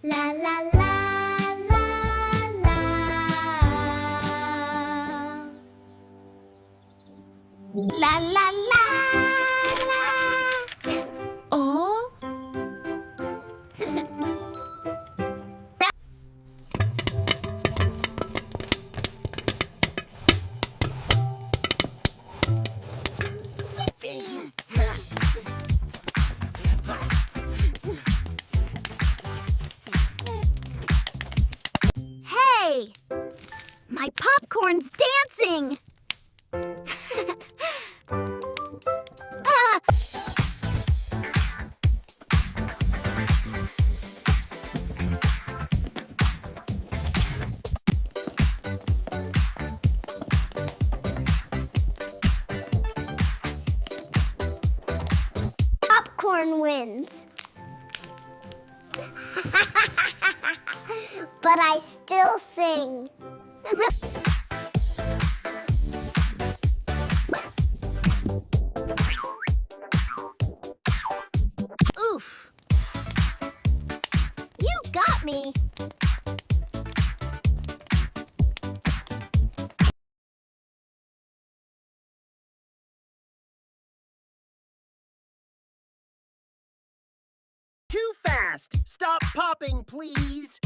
La la la la la. La la la la. Oh. Hey! My popcorn's dancing! Ah! Popcorn wins. But I still sing. Oof! You got me! Too fast! Stop popping, please!